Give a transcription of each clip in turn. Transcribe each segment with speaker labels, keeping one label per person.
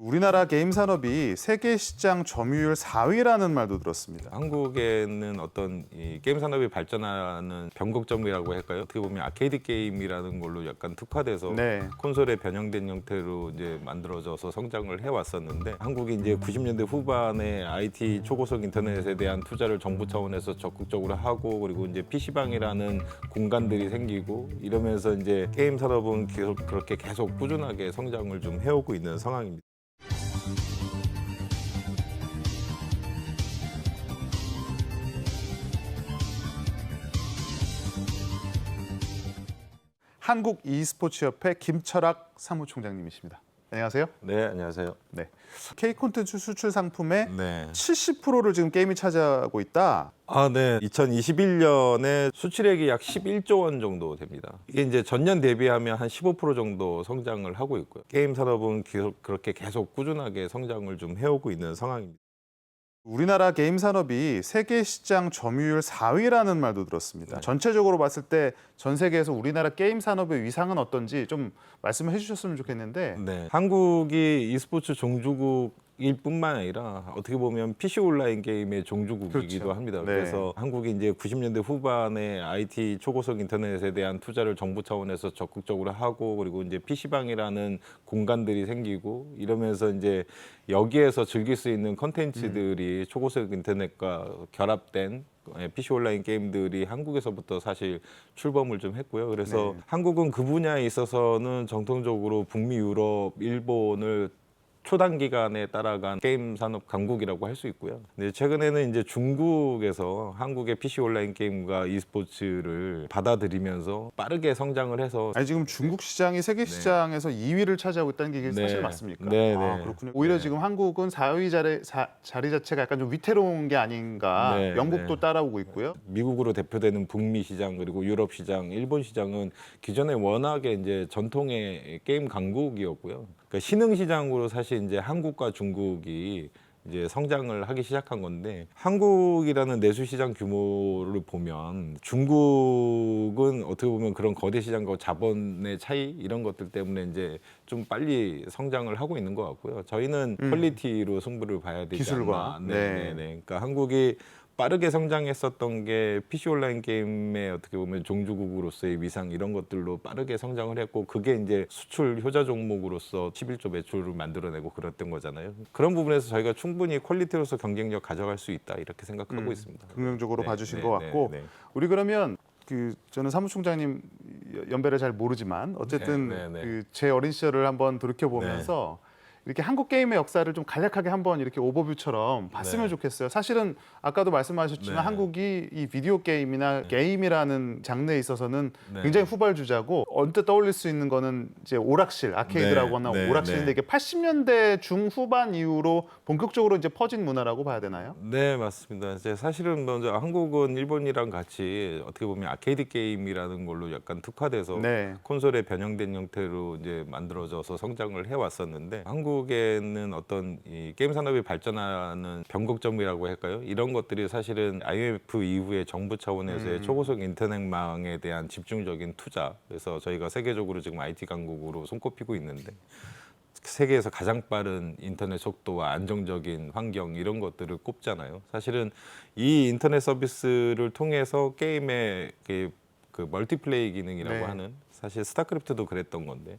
Speaker 1: 우리나라 게임 산업이 세계 시장 점유율 4위라는 말도 들었습니다.
Speaker 2: 한국에는 어떤 이 게임 산업이 발전하는 변곡점이라고 할까요? 어떻게 보면 아케이드 게임이라는 걸로 약간 특화돼서
Speaker 1: 네.
Speaker 2: 콘솔에 변형된 형태로 이제 만들어져서 성장을 해왔었는데 한국이 이제 90년대 후반에 IT 초고속 인터넷에 대한 투자를 정부 차원에서 적극적으로 하고 그리고 이제 PC방이라는 공간들이 생기고 이러면서 이제 게임 산업은 그렇게 계속 꾸준하게 성장을 좀 해오고 있는 상황입니다.
Speaker 1: 한국 e스포츠협회 김철학 사무총장님이십니다. 안녕하세요.
Speaker 2: 네, 안녕하세요.
Speaker 1: 네. K 콘텐츠 수출 상품의
Speaker 2: 네.
Speaker 1: 70%를 지금 게임이 차지하고 있다.
Speaker 2: 네. 2021년에 수출액이 약 11조 원 정도 됩니다. 이게 이제 전년 대비하면 한 15% 정도 성장을 하고 있고요. 게임 산업은 그렇게 계속 꾸준하게 성장을 좀 해오고 있는 상황입니다.
Speaker 1: 우리나라 게임 산업이 세계 시장 점유율 4위라는 말도 들었습니다.
Speaker 2: 네.
Speaker 1: 전체적으로 봤을 때 전 세계에서 우리나라 게임 산업의 위상은 어떤지 좀 말씀을 해주셨으면 좋겠는데.
Speaker 2: 네. 한국이 e스포츠 종주국일 뿐만 아니라 어떻게 보면 PC 온라인 게임의 종주국이기도
Speaker 1: 그렇죠.
Speaker 2: 합니다.
Speaker 1: 네.
Speaker 2: 그래서 한국이 이제 90년대 후반에 IT 초고속 인터넷에 대한 투자를 정부 차원에서 적극적으로 하고 그리고 이제 PC방이라는 공간들이 생기고 이러면서 이제 여기에서 즐길 수 있는 컨텐츠들이 초고속 인터넷과 결합된 PC 온라인 게임들이 한국에서부터 사실 출범을 좀 했고요. 그래서
Speaker 1: 네.
Speaker 2: 한국은 그 분야에 있어서는 정통적으로 북미, 유럽, 일본을 초단기간에 따라간 게임 산업 강국이라고 할 수 있고요. 근데 최근에는 이제 중국에서 한국의 PC 온라인 게임과 e스포츠를 받아들이면서 빠르게 성장을 해서
Speaker 1: 아니 지금 중국 시장이 세계 시장에서 2위를 차지하고 있다는 게 이게
Speaker 2: 네.
Speaker 1: 사실 맞습니까?
Speaker 2: 네,
Speaker 1: 아,
Speaker 2: 네.
Speaker 1: 그렇군요. 오히려
Speaker 2: 네.
Speaker 1: 지금 한국은 4위 자리 자체가 약간 좀 위태로운 게 아닌가.
Speaker 2: 네,
Speaker 1: 영국도
Speaker 2: 네.
Speaker 1: 따라오고 있고요.
Speaker 2: 미국으로 대표되는 북미 시장 그리고 유럽 시장, 일본 시장은 기존에 워낙에 이제 전통의 게임 강국이었고요. 그러니까 신흥 시장으로 사실 이제 한국과 중국이 이제 성장을 하기 시작한 건데 한국이라는 내수 시장 규모를 보면 중국은 어떻게 보면 그런 거대 시장과 자본의 차이 이런 것들 때문에 이제 좀 빨리 성장을 하고 있는 것 같고요. 저희는 퀄리티로 승부를 봐야 되지
Speaker 1: 기술과.
Speaker 2: 않나.
Speaker 1: 네.
Speaker 2: 그러니까 한국이 빠르게 성장했었던 게 PC 온라인 게임의 어떻게 보면 종주국으로서의 위상 이런 것들로 빠르게 성장을 했고 그게 이제 수출 효자 종목으로서 11조 매출을 만들어내고 그랬던 거잖아요. 그런 부분에서 저희가 충분히 퀄리티로서 경쟁력 가져갈 수 있다 이렇게 생각하고 있습니다.
Speaker 1: 긍정적으로
Speaker 2: 네,
Speaker 1: 봐주신
Speaker 2: 네,
Speaker 1: 것 같고
Speaker 2: 네, 네.
Speaker 1: 우리 그러면 저는 사무총장님 연배를 잘 모르지만 어쨌든
Speaker 2: 네, 네, 네.
Speaker 1: 제 어린 시절을 한번 돌이켜 보면서 이렇게 한국 게임의 역사를 좀 간략하게 한번 이렇게 오버뷰처럼 봤으면
Speaker 2: 네.
Speaker 1: 좋겠어요. 사실은 아까도 말씀하셨지만
Speaker 2: 네.
Speaker 1: 한국이 이 비디오 게임이나 게임이라는 장르에 있어서는
Speaker 2: 네.
Speaker 1: 굉장히 후발주자고 언뜻 떠올릴 수 있는 거는 이제 오락실, 아케이드라고 하나
Speaker 2: 네,
Speaker 1: 오락실인데
Speaker 2: 네.
Speaker 1: 이게 80년대 중후반 이후로 본격적으로 이제 퍼진 문화라고 봐야 되나요?
Speaker 2: 네, 맞습니다. 이제 사실은 먼저 한국은 일본이랑 같이 어떻게 보면 아케이드 게임이라는 걸로 약간 특화돼서
Speaker 1: 네.
Speaker 2: 콘솔에 변형된 형태로 이제 만들어져서 성장을 해왔었는데 한국에는 어떤 이 게임 산업이 발전하는 변곡점이라고 할까요? 이런 것들이 사실은 IMF 이후에 정부 차원에서의 초고속 인터넷망에 대한 집중적인 투자. 그래서 저희가 세계적으로 지금 IT 강국으로 손꼽히고 있는데 세계에서 가장 빠른 인터넷 속도와 안정적인 환경 이런 것들을 꼽잖아요. 사실은 이 인터넷 서비스를 통해서 게임의 그 멀티플레이 기능이라고
Speaker 1: 네.
Speaker 2: 하는 사실 스타크래프트도 그랬던 건데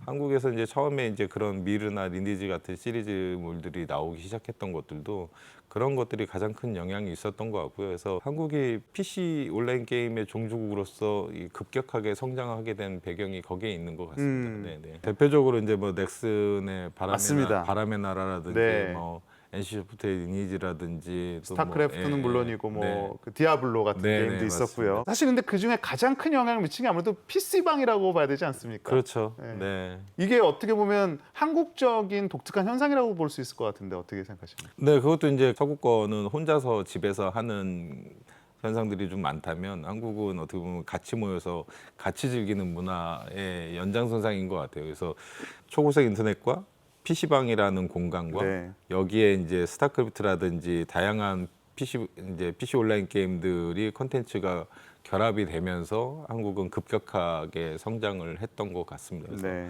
Speaker 2: 한국에서 이제 처음에 이제 그런 미르나 리니지 같은 시리즈물들이 나오기 시작했던 것들도 그런 것들이 가장 큰 영향이 있었던 것 같고요. 그래서 한국이 PC 온라인 게임의 종주국으로서 이 급격하게 성장하게 된 배경이 거기에 있는 것 같습니다. 네네. 대표적으로 이제 뭐 넥슨의
Speaker 1: 맞습니다.
Speaker 2: 바람의 나라라든지
Speaker 1: 네.
Speaker 2: 뭐 NC 소프트의 리니지라든지 또
Speaker 1: 스타크래프트는
Speaker 2: 뭐,
Speaker 1: 물론이고 뭐
Speaker 2: 네.
Speaker 1: 그 디아블로 같은
Speaker 2: 네,
Speaker 1: 게임도
Speaker 2: 네,
Speaker 1: 있었고요.
Speaker 2: 맞습니다.
Speaker 1: 사실 근데 그 중에 가장 큰 영향을 미친 게 아무래도 PC방이라고 봐야 되지 않습니까?
Speaker 2: 그렇죠.
Speaker 1: 네.
Speaker 2: 네.
Speaker 1: 이게 어떻게 보면 한국적인 독특한 현상이라고 볼 수 있을 것 같은데 어떻게 생각하십니까?
Speaker 2: 네, 그것도 이제 서구권은 혼자서 집에서 하는 현상들이 좀 많다면 한국은 어떻게 보면 같이 모여서 같이 즐기는 문화의 연장선상인 것 같아요. 그래서 초고속 인터넷과 PC방이라는 공간과
Speaker 1: 네.
Speaker 2: 여기에 이제 스타크래프트라든지 다양한 PC 온라인 게임들이 컨텐츠가 결합이 되면서 한국은 급격하게 성장을 했던 것 같습니다. 그래서
Speaker 1: 네.